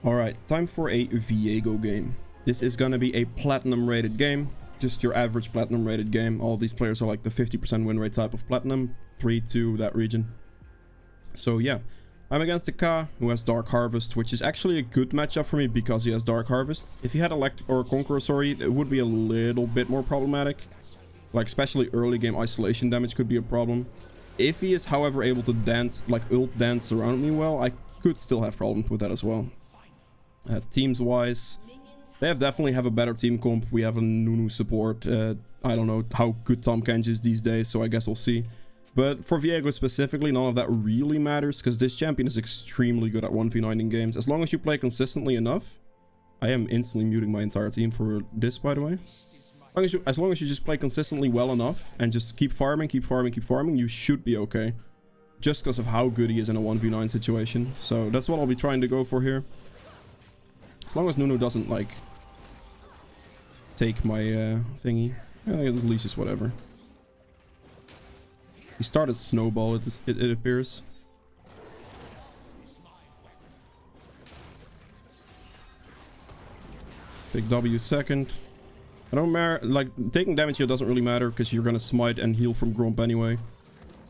Alright, time for a Viego game. This is gonna be a platinum rated game. Just your average platinum rated game. All these players are like the 50% win rate type of platinum. 3-2, that region. So yeah, I'm against the K, who has Dark Harvest, which is actually a good matchup for me because he has Dark Harvest. If he had Electric or Conqueror, sorry, it would be a little bit more problematic. Like especially early game isolation damage could be a problem. If he is, however, able to dance, like ult dance around me well, I could still have problems with that as well. Teams wise, they definitely have a better team comp. We have a Nunu support. I don't know how good Tom Kenji is these days, so I guess we'll see. But for Viego specifically, none of that really matters because this champion is extremely good at 1v9 in games. As long as you play consistently enough. I am instantly muting my entire team for this, by the way. As long as you just play consistently well enough and just keep farming, you should be okay. Just because of how good he is in a 1v9 situation. So that's what I'll be trying to go for here. As long as Nunu doesn't, like, take my thingy. At least it's whatever. He started Snowball, it appears. Take W second. I don't matter, like, taking damage here doesn't really matter because you're gonna smite and heal from Gromp anyway.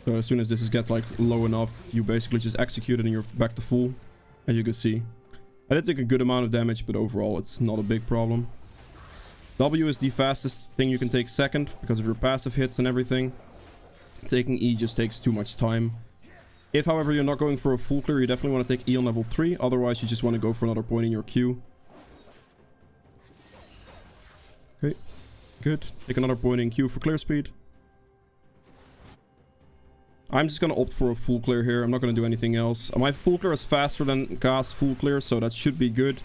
So as soon as this gets, like, low enough, you basically just execute it and you're back to full. As you can see. I did take a good amount of damage, but overall it's not a big problem. W is the fastest thing you can take second because of your passive hits and everything. Taking E just takes too much time. If, however, you're not going for a full clear, you definitely want to take E on level 3. Otherwise, you just want to go for another point in your queue. Okay, good. Take another point in queue for clear speed. I'm just going to opt for a full clear here. I'm not going to do anything else. My full clear is faster than K's full clear, so that should be good.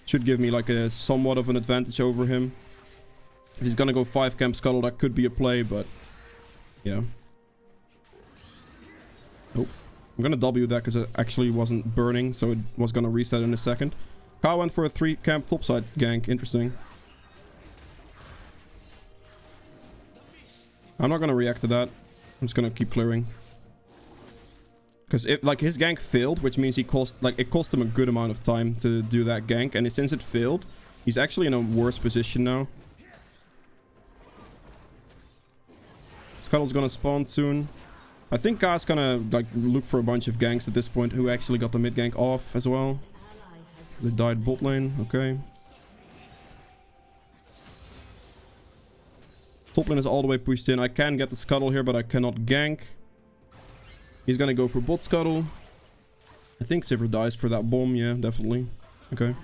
Should give me like a somewhat of an advantage over him. If he's going to go 5 camp scuttle, that could be a play, but yeah. Nope. I'm going to W that because it actually wasn't burning, so it was going to reset in a second. Ka went for a 3 camp topside gank. Interesting. I'm not going to react to that. I'm just gonna keep clearing. Because if, like, his gank failed, which means it cost him a good amount of time to do that gank. And since it failed, he's actually in a worse position now. Scuttle's gonna spawn soon. I think K's gonna, like, look for a bunch of ganks at this point who actually got the mid gank off as well. They died bot lane. Okay. Top lane is all the way pushed in. I can get the scuttle here, but I cannot gank. He's gonna go for bot scuttle. I think Sivir dies for that bomb. Yeah, definitely. Okay.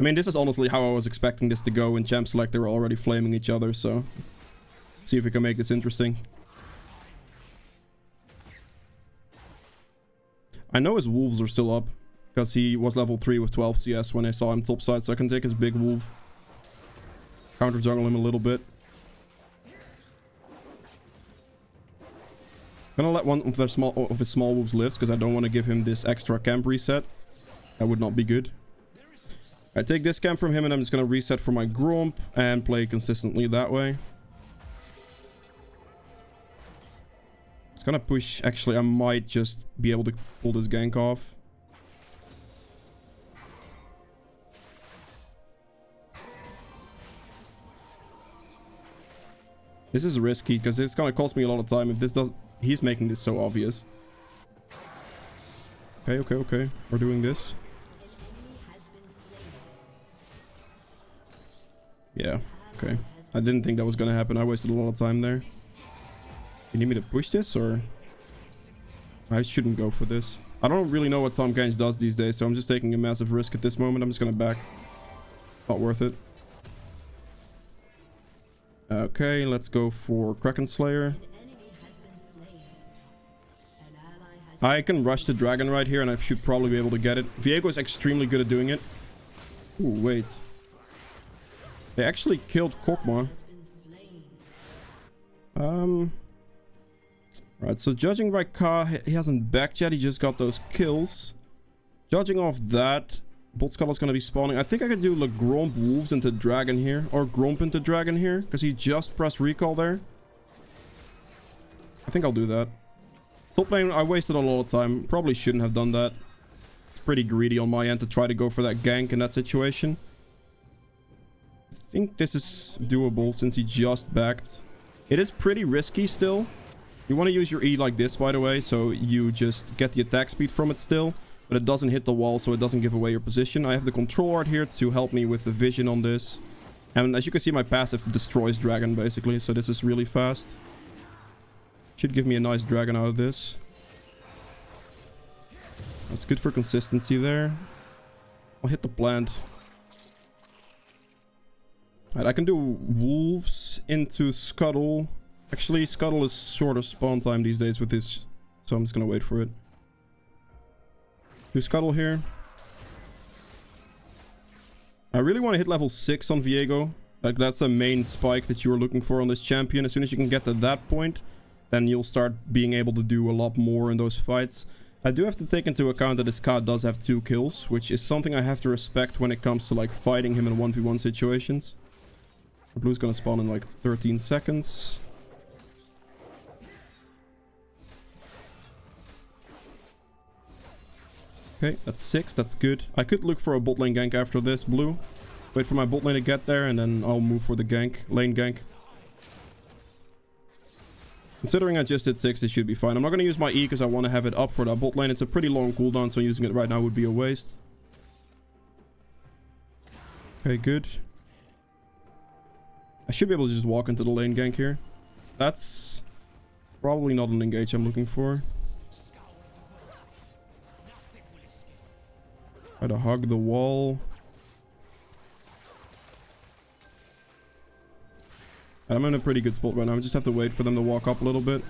I mean, this is honestly how I was expecting this to go. In Champ Select, they were already flaming each other, so... See if we can make this interesting. I know his wolves are still up. Because he was level 3 with 12 CS when I saw him topside, so I can take his big wolf. Counter jungle him a little bit. Gonna let one of his small wolves live because I don't want to give him this extra camp reset. That would not be good. I take this camp from him and I'm just gonna reset for my Gromp and play consistently that way. It's gonna push. Actually, I might just be able to pull this gank off. This is risky because it's gonna cost me a lot of time if this does. He's making this so obvious. Okay. We're doing this. Yeah. Okay. I didn't think that was gonna happen. I wasted a lot of time there. You need me to push this or? I shouldn't go for this. I don't really know what Tom Kenji does these days, so I'm just taking a massive risk at this moment. I'm just gonna back. Not worth it. Okay, let's go for Kraken Slayer. I can rush the dragon right here and I should probably be able to get it. Viego is extremely good at doing it. Ooh, wait. They actually killed Kokma. Right, so judging by Ka, he hasn't backed yet. He just got those kills. Judging off that, Bot Skull is going to be spawning. I think I could do like Gromp Wolves into Dragon here. Or Gromp into Dragon here. Because he just pressed recall there. I think I'll do that. Top lane, I wasted a lot of time. Probably shouldn't have done that. pretty greedy on my end to try to go for that gank in that situation. I think this is doable since he just backed. It is pretty risky still. You want to use your E like this, by the way, so you just get the attack speed from it still, but it doesn't hit the wall, so it doesn't give away your position. I have the control art here to help me with the vision on this. And as you can see, my passive destroys dragon, basically, so this is really fast. Should give me a nice dragon out of this. That's good for consistency there. I'll hit the plant. Alright, I can do wolves into scuttle. Actually, scuttle is sort of spawn time these days with this, so I'm just gonna wait for it. Do scuttle here. I really want to hit level 6 on Viego. Like, that's a main spike that you were looking for on this champion. As soon as you can get to that point, then you'll start being able to do a lot more in those fights. I do have to take into account that this Ka does have 2 kills, which is something I have to respect when it comes to like fighting him in 1v1 situations. The blue's gonna spawn in like 13 seconds. Okay, that's 6. That's good. I could look for a bot lane gank after this, blue. Wait for my bot lane to get there, and then I'll move for the gank, lane gank. Considering I just hit 6, it should be fine. I'm not going to use my E because I want to have it up for that bot lane. It's a pretty long cooldown, so using it right now would be a waste. Okay, good. I should be able to just walk into the lane gank here. That's probably not an engage I'm looking for. Try to hug the wall. And I'm in a pretty good spot right now. I just have to wait for them to walk up a little bit.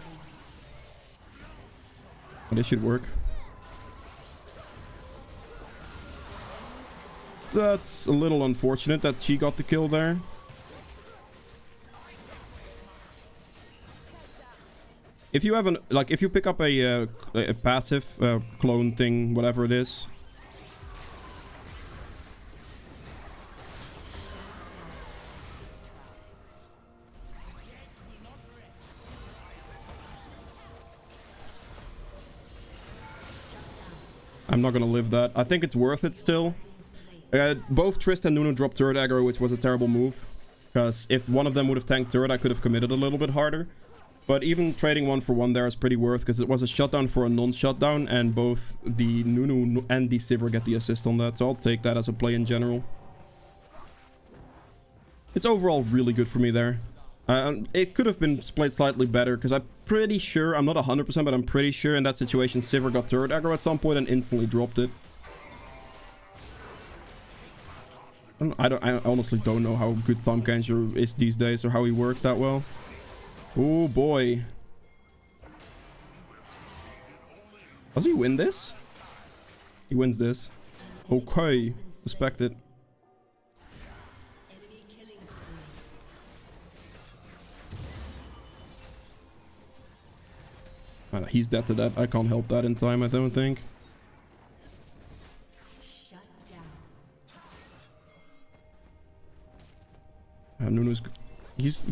And this should work. So that's a little unfortunate that she got the kill there. If you have an, like, if you pick up a passive clone thing, whatever it is. I'm not gonna live that. I think it's worth it still. Both Trist and Nunu dropped turret aggro, which was a terrible move. Because if one of them would have tanked turret, I could have committed a little bit harder. But even trading 1 for 1 there is pretty worth, because it was a shutdown for a non-shutdown, and both the Nunu and the Sivir get the assist on that, so I'll take that as a play in general. It's overall really good for me there. It could have been played slightly better, because I'm pretty sure, I'm not 100%, but I'm pretty sure in that situation Sivir got turret aggro at some point and instantly dropped it. I honestly don't know how good Tom Kencher is these days, or how he works that well. Oh boy. Does he win this? He wins this. Okay. Respect it. He's dead to that. I can't help that in time, I don't think. Nunu's...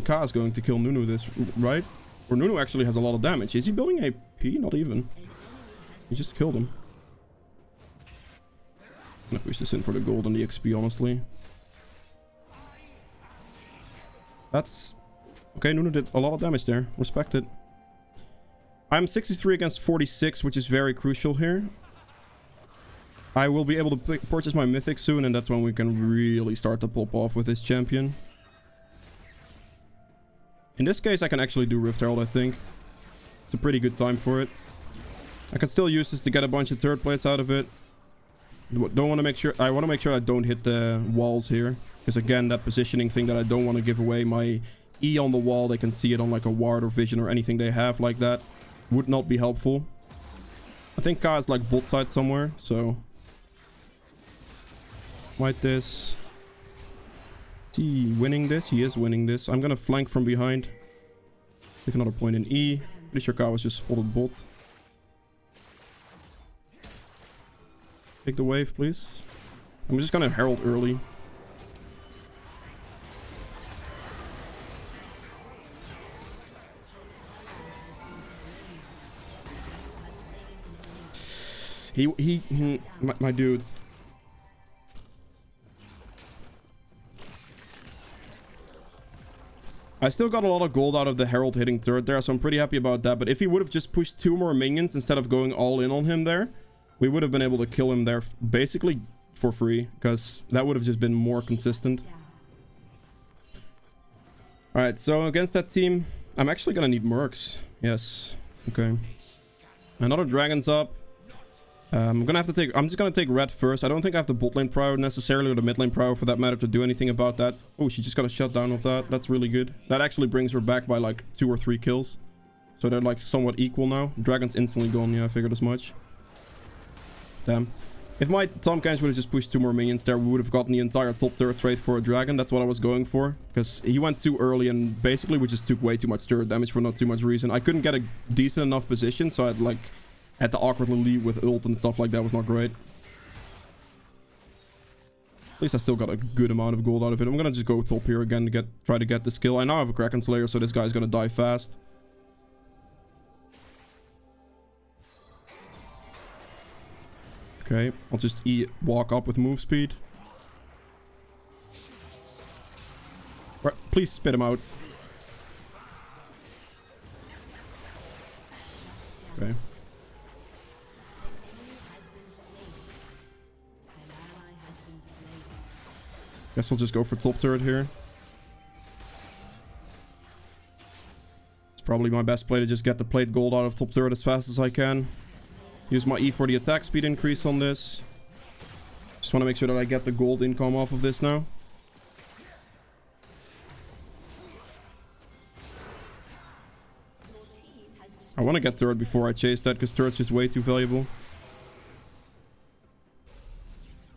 Ka's going to kill Nunu this, right? Or Nunu actually has a lot of damage. Is he building AP? Not even. He just killed him. I'm gonna push this in for the gold and the XP, honestly. That's... Okay, Nunu did a lot of damage there. Respect it. I'm 63 against 46, which is very crucial here. I will be able to purchase my mythic soon, and that's when we can really start to pop off with this champion. In this case, I can actually do Rift Herald, I think. It's a pretty good time for it. I can still use this to get a bunch of turret plates out of it. Don't want to make sure... I want to make sure I don't hit the walls here. Because again, that positioning thing that I don't want to give away. My E on the wall, they can see it on like a ward or vision or anything they have like that. Would not be helpful. I think Ka is like bot side somewhere, so... White this. Is he winning this? He is winning this. I'm gonna flank from behind. Take another point in E. Pretty sure Ka was just spotted bot. Take the wave, please. I'm just gonna herald early. My dude. I still got a lot of gold out of the herald hitting turret there, so I'm pretty happy about that. But if he would have just pushed 2 more minions instead of going all in on him there, we would have been able to kill him there basically for free, because that would have just been more consistent. Alright, so against that team, I'm actually gonna need mercs. Yes. Okay. Another dragon's up. I'm just gonna take red first. I don't think I have the bot lane prio necessarily, or the mid lane prio for that matter, to do anything about that. Oh, she just got a shutdown of that. That's really good. That actually brings her back by like 2 or 3 kills. So they're like somewhat equal now. Dragon's instantly gone. Yeah, I figured as much. Damn. If my Tom Kench would have just pushed 2 more minions there, we would have gotten the entire top turret trade for a dragon. That's what I was going for. Because he went too early and basically we just took way too much turret damage for not too much reason. I couldn't get a decent enough position, so I'd like had to awkwardly leave with ult and stuff like that. Was not great. At least I still got a good amount of gold out of it. I'm gonna just go top here again to try to get the skill. I now have a Kraken Slayer, so this guy's gonna die fast. Okay, I'll just walk up with move speed. Right, please spit him out. Okay. Guess we'll just go for top turret here. It's probably my best play to just get the plate gold out of top turret as fast as I can. Use my E for the attack speed increase on this. Just want to make sure that I get the gold income off of this now. I want to get turret before I chase that, because turret's just way too valuable.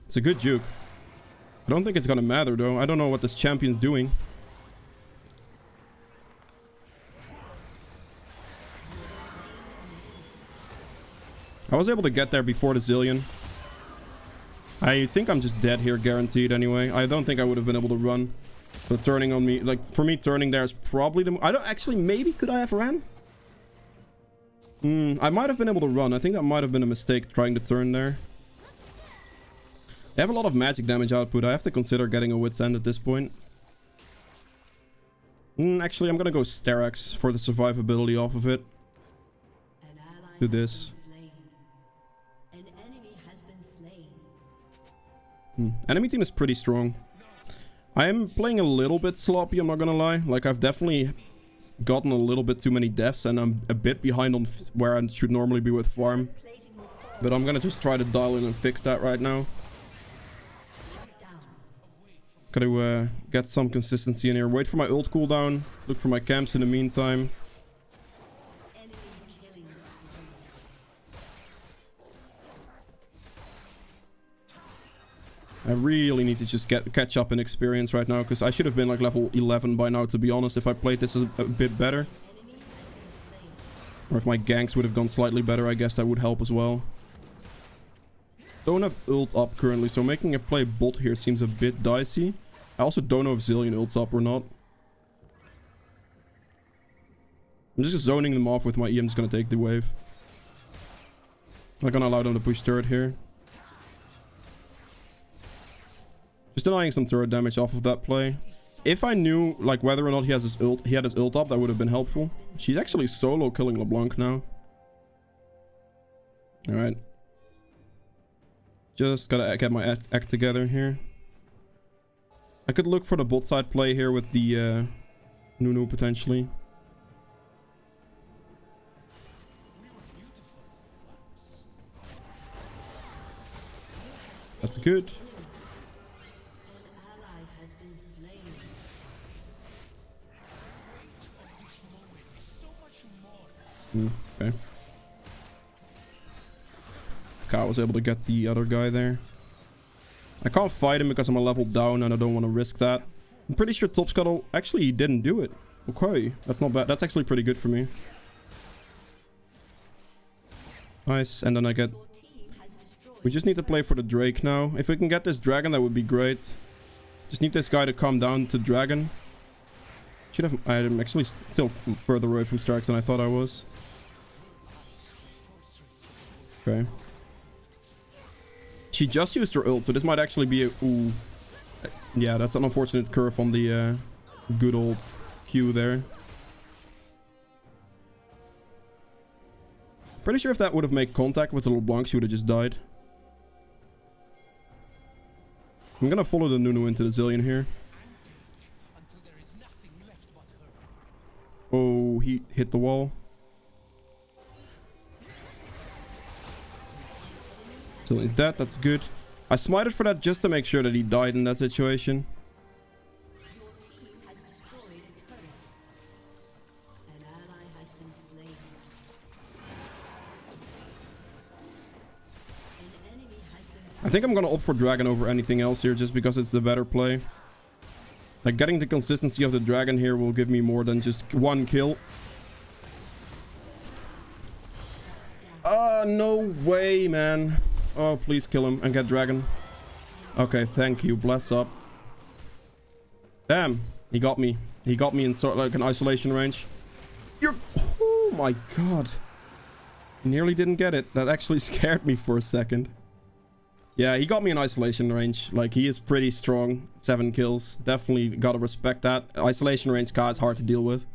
It's a good juke. I don't think it's gonna matter though. I don't know what this champion's doing. I was able to get there before the Zillion. I think I'm just dead here, guaranteed anyway. I don't think I would have been able to run. But turning on me, like, for me, turning there is probably the... I don't actually, maybe could I have ran? I might have been able to run. I think that might have been a mistake trying to turn there. They have a lot of magic damage output. I have to consider getting a Wit's End at this point. Actually, I'm gonna go Sterax for the survivability off of it. Do this. Enemy team is pretty strong. I am playing a little bit sloppy, I'm not gonna lie. Like, I've definitely gotten a little bit too many deaths, and I'm a bit behind on where I should normally be with farm. But I'm gonna just try to dial in and fix that right now. Gotta get some consistency in here. Wait for my ult cooldown. Look for my camps in the meantime. I really need to just catch up in experience right now, because I should have been like level 11 by now, to be honest, if I played this a bit better. Or if my ganks would have gone slightly better, I guess that would help as well. Don't have ult up currently, so making a play bot here seems a bit dicey. I also don't know if Zillion ults up or not. I'm just zoning them off with my E. I'm just gonna take the wave. I'm not gonna allow them to push turret here. Just denying some turret damage off of that play. If I knew like whether or not he had his ult up, that would have been helpful. She's actually solo killing LeBlanc now. Alright. Just gotta get my act together here. I could look for the bot side play here with the Nunu potentially. That's good. Okay. Okay, I was able to get the other guy there. I can't fight him because I'm a level down and I don't want to risk that. I'm pretty sure Top Scuttle... Actually, he didn't do it. Okay, that's not bad. That's actually pretty good for me. Nice, and then I get... We just need to play for the Drake now. If we can get this dragon, that would be great. Just need this guy to come down to dragon. Should have... I'm actually still further away from Strix than I thought I was. Okay. She just used her ult, so this might actually be a... Ooh. Yeah, that's an unfortunate curve on the good old Q there. Pretty sure if that would have made contact with the LeBlanc, she would have just died. I'm gonna follow the Nunu into the Zillion here. Oh, he hit the wall. Zillion's dead, that's good. I smited for that just to make sure that he died in that situation. I think I'm gonna opt for Dragon over anything else here just because it's the better play. Like, getting the consistency of the Dragon here will give me more than just one kill. No way, man. Oh, please kill him and get Dragon. Okay, thank you. Bless up. Damn, he got me. He got me in sort of like an isolation range. Oh my god. Nearly didn't get it. That actually scared me for a second. Yeah, he got me in isolation range. Like, he is pretty strong. 7 kills. Definitely gotta respect that. Isolation range guy is hard to deal with.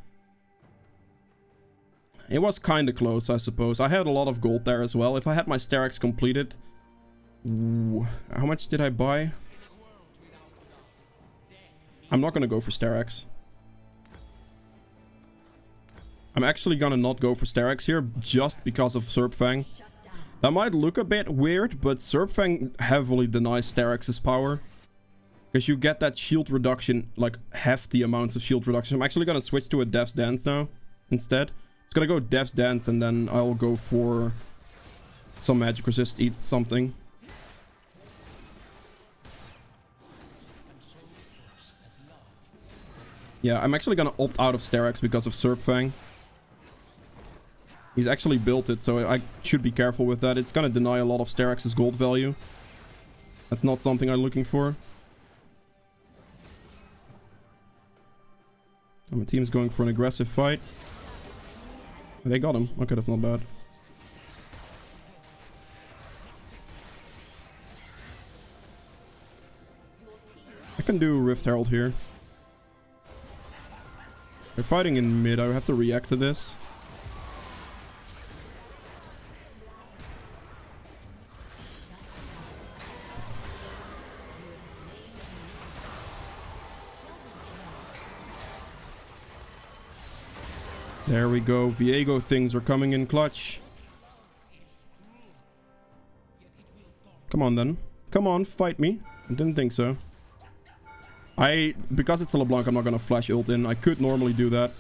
It was kind of close, I suppose. I had a lot of gold there as well. If I had my Strix completed... Ooh, how much did I buy? I'm not gonna go for Strix. I'm actually gonna not go for Strix here just because of Serpfang. That might look a bit weird, but Serpfang heavily denies Strix's power. Because you get that shield reduction, like hefty amounts of shield reduction. I'm actually gonna switch to a Death's Dance now instead. It's gonna go Death's Dance and then I'll go for some magic resist, eat something. Yeah, I'm actually gonna opt out of Strix because of Serpfang. He's actually built it, so I should be careful with that. It's gonna deny a lot of Strix's gold value. That's not something I'm looking for. And my team's going for an aggressive fight. They got him. Okay, that's not bad. I can do Rift Herald here. They're fighting in mid. I have to react to this. There we go. Viego things are coming in clutch. Come on then. Come on, fight me. I didn't think so. Because it's a LeBlanc, I'm not gonna flash ult in. I could normally do that.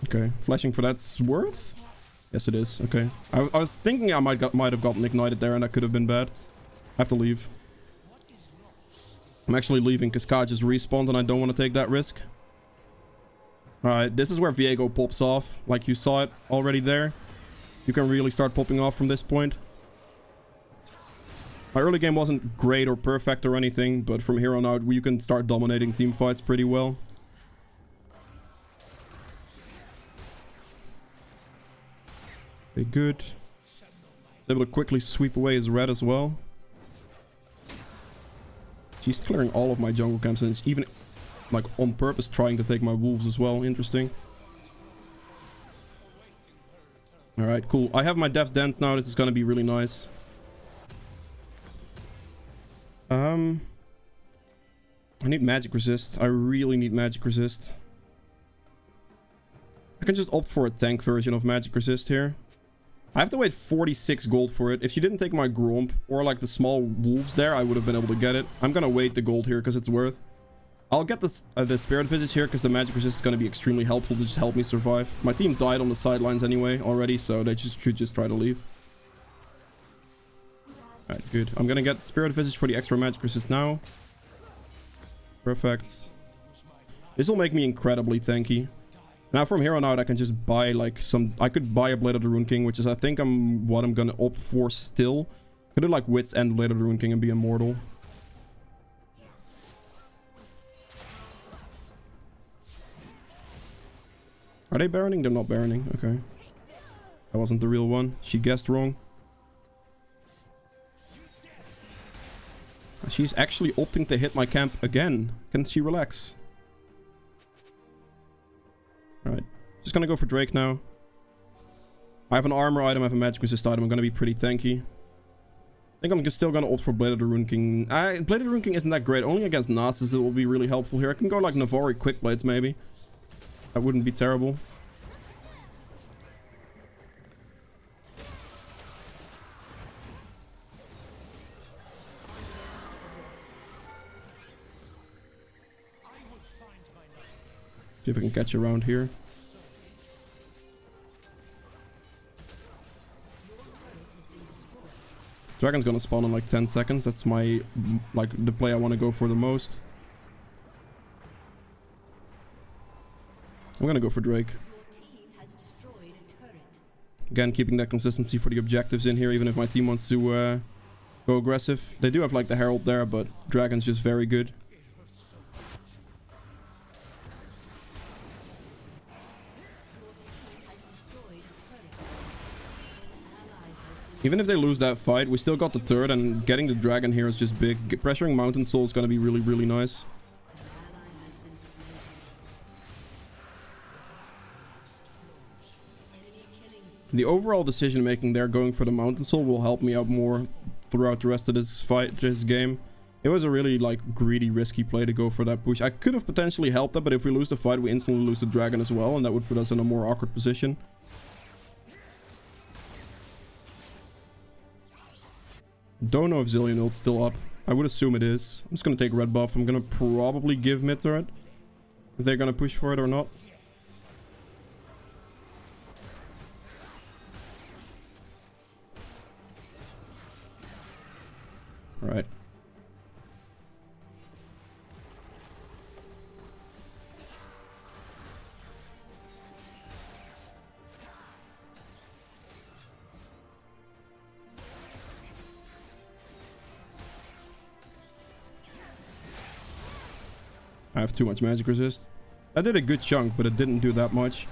Okay, flashing for that's worth? Yes, it is. Okay. I was thinking I might have gotten ignited there and that could have been bad. I have to leave. I'm actually leaving because Kai just respawned and I don't want to take that risk. Alright, this is where Viego pops off. Like you saw it already there. You can really start popping off from this point. My early game wasn't great or perfect or anything, but from here on out you can start dominating team fights pretty well. Okay, good. Able to quickly sweep away his red as well. She's clearing all of my jungle camps and it's even like on purpose trying to take my wolves as well. Interesting. Alright, cool. I have my Death's Dance now. This is gonna be really nice. I need magic resist. I really need magic resist. I can just opt for a tank version of magic resist here. I have to wait 46 gold for it. If she didn't take my Gromp or like the small wolves there, I would have been able to get it. I'm gonna wait the gold here because it's worth. I'll get the Spirit Visage here because the magic resist is gonna be extremely helpful to just help me survive. My team died on the sidelines anyway already, so they should just try to leave. Alright, good. I'm gonna get Spirit Visage for the extra magic resist now. Perfect. This will make me incredibly tanky. Now from here on out I can just buy like I could buy a Blade of the Rune King, which is I think what I'm gonna opt for still. Could do like Wits and Blade of the Rune King and be immortal. Are they baroning? They're not baroning. Okay. That wasn't the real one. She guessed wrong. She's actually opting to hit my camp again. Can she relax? Alright. Just gonna go for Drake now. I have an armor item, I have a magic resist item. I'm gonna be pretty tanky. I think I'm still gonna opt for Blade of the Rune King. Blade of the Rune King isn't that great. Only against Nasus it will be really helpful here. I can go like Navari Quick Blades maybe. That wouldn't be terrible. See if I can catch around here. Dragon's gonna spawn in like 10 seconds. That's my, like, the play I want to go for the most. I'm gonna go for Drake. Again, keeping that consistency for the objectives in here, even if my team wants to go aggressive. They do have like the herald there, but Dragon's just very good. Even if they lose that fight, we still got the turret, and getting the dragon here is just big. Pressuring Mountain Soul is going to be really, really nice. The overall decision making there, going for the Mountain Soul, will help me out more throughout the rest of this fight, this game. It was a really like greedy, risky play to go for that push. I could have potentially helped that, but if we lose the fight, we instantly lose the dragon as well, and that would put us in a more awkward position. Don't know if Zillion ult's still up. I would assume it is. I'm just gonna take red buff. I'm gonna probably give mid turret. If they're gonna push for it or not. Alright. I have too much magic resist. I did a good chunk, but it didn't do that much.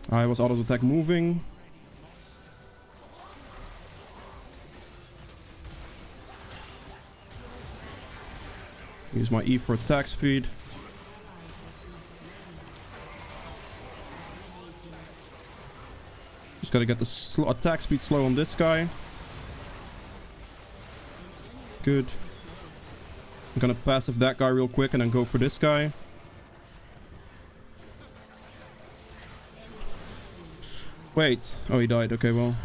I was auto attack moving. Use my E for attack speed. Just gotta get the attack speed slow on this guy. Good. I'm gonna passive that guy real quick and then go for this guy. Wait. Oh, he died. Okay, well.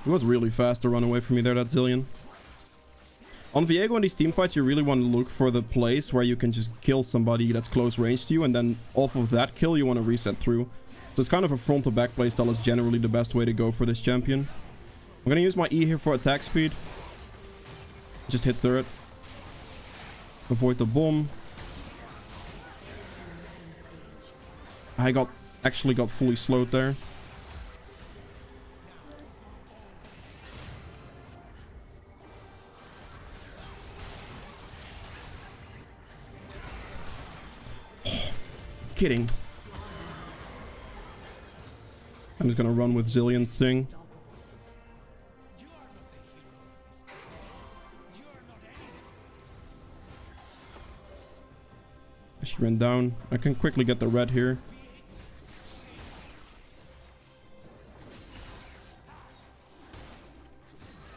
It was really fast to run away from me there, that Zillion. On Viego in these team fights, you really want to look for the place where you can just kill somebody that's close range to you, and then off of that kill, you want to reset through. So it's kind of a front to back playstyle is generally the best way to go for this champion. I'm going to use my E here for attack speed. Just hit turret. Avoid the bomb. I actually got fully slowed there. Kidding. I'm just gonna run with Zillion's thing. She ran down. I can quickly get the red here.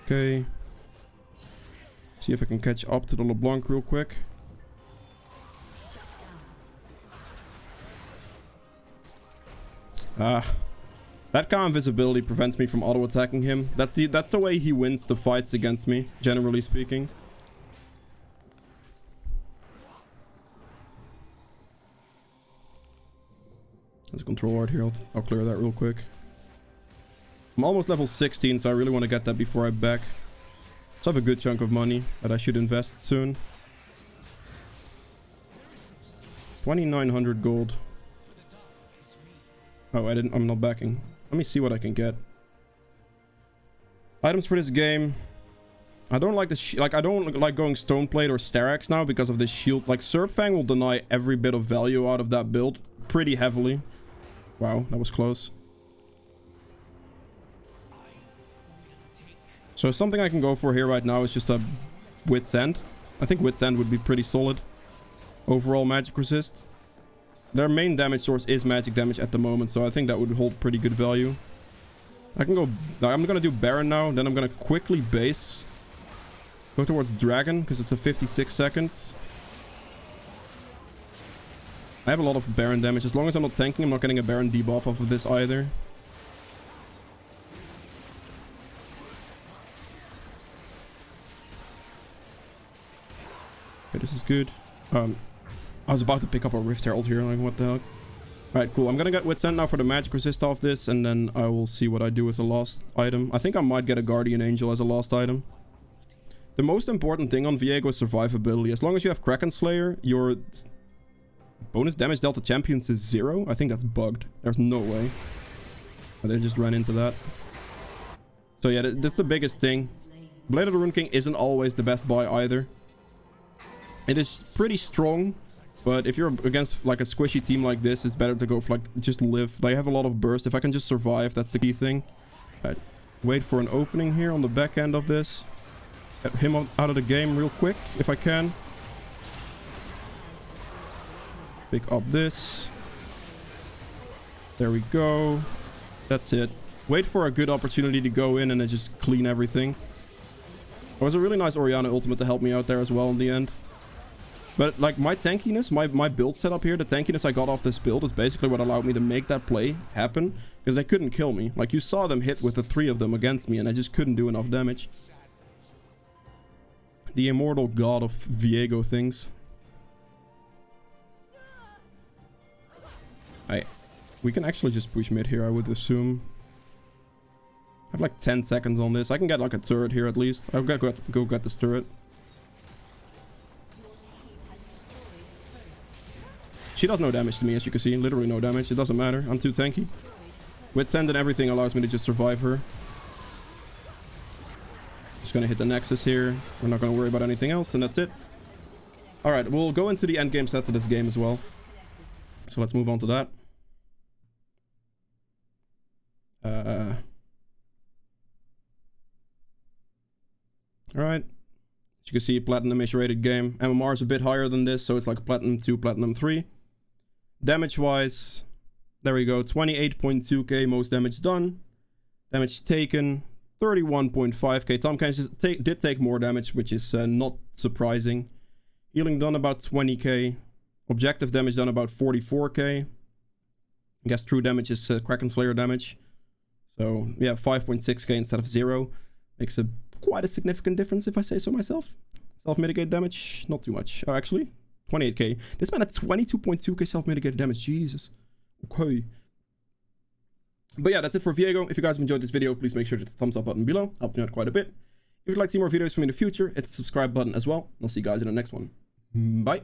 Okay. See if I can catch up to the LeBlanc real quick. That kind of invisibility prevents me from auto attacking him. That's the way he wins the fights against me, generally speaking. There's a control art here. I'll clear that real quick. I'm almost level 16, so I really want to get that before I back. So I have a good chunk of money that I should invest soon. 2,900 gold. Oh, I'm not backing. Let me see what I can get. Items for this game. I don't like this, I don't like going Stoneplate or Sterax now because of this shield. Like, Serpfang will deny every bit of value out of that build pretty heavily. Wow, that was close. So something I can go for here right now is just a Wit's End. I think Wit's End would be pretty solid. Overall magic resist. Their main damage source is magic damage at the moment, so I think that would hold pretty good value. I can go... I'm gonna do Baron now, then I'm gonna quickly base. Go towards Dragon, because it's a 56 seconds. I have a lot of Baron damage. As long as I'm not tanking, I'm not getting a Baron debuff off of this either. Okay, this is good. I was about to pick up a Rift Herald here, like what the heck. Alright, cool. I'm gonna get Wit's End now for the magic resist off this, and then I will see what I do with the last item. I think I might get a Guardian Angel as a last item. The most important thing on Viego is survivability. As long as you have Kraken Slayer, your bonus damage delta champions is 0. I think that's bugged. There's no way. But I just ran into that. So yeah, this is the biggest thing. Blade of the Rune King isn't always the best buy either. It is pretty strong, but if you're against like a squishy team like this, it's better to go for like just live. They have a lot of burst. If I can just survive, that's the key thing. Right. Wait for an opening here on the back end of this. Get him out of the game real quick if I can. Pick up this. There we go. That's it. Wait for a good opportunity to go in and then just clean everything. It was a really nice Orianna ultimate to help me out there as well in the end. But like my tankiness, my build setup here, the tankiness I got off this build is basically what allowed me to make that play happen. Because they couldn't kill me. Like you saw them hit with the 3 of them against me and I just couldn't do enough damage. The immortal god of Viego things. We can actually just push mid here, I would assume. I have like 10 seconds on this. I can get like a turret here at least. I've got to go get this turret. She does no damage to me, as you can see. Literally no damage. It doesn't matter. I'm too tanky. Wit's End and everything allows me to just survive her. Just gonna hit the Nexus here. We're not gonna worry about anything else, and that's it. Alright, we'll go into the endgame stats of this game as well. So let's move on to that. Alright. As you can see, Platinum-ish rated game. MMR is a bit higher than this, so it's like Platinum 2, Platinum 3. Damage-wise, there we go. 28.2k most damage done. Damage taken, 31.5k. Tom Kench did take more damage, which is not surprising. Healing done about 20k. Objective damage done about 44k. I guess true damage is Kraken Slayer damage. So yeah, 5.6k instead of 0. Makes quite a significant difference if I say so myself. Self-mitigate damage, not too much. Oh, actually, 28k. This man had 22.2k self-mitigated damage. Jesus. Okay. But yeah, that's it for Viego. If you guys have enjoyed this video, please make sure to hit the thumbs up button below. Help me out quite a bit. If you'd like to see more videos from me in the future, hit the subscribe button as well. I'll see you guys in the next one. Bye.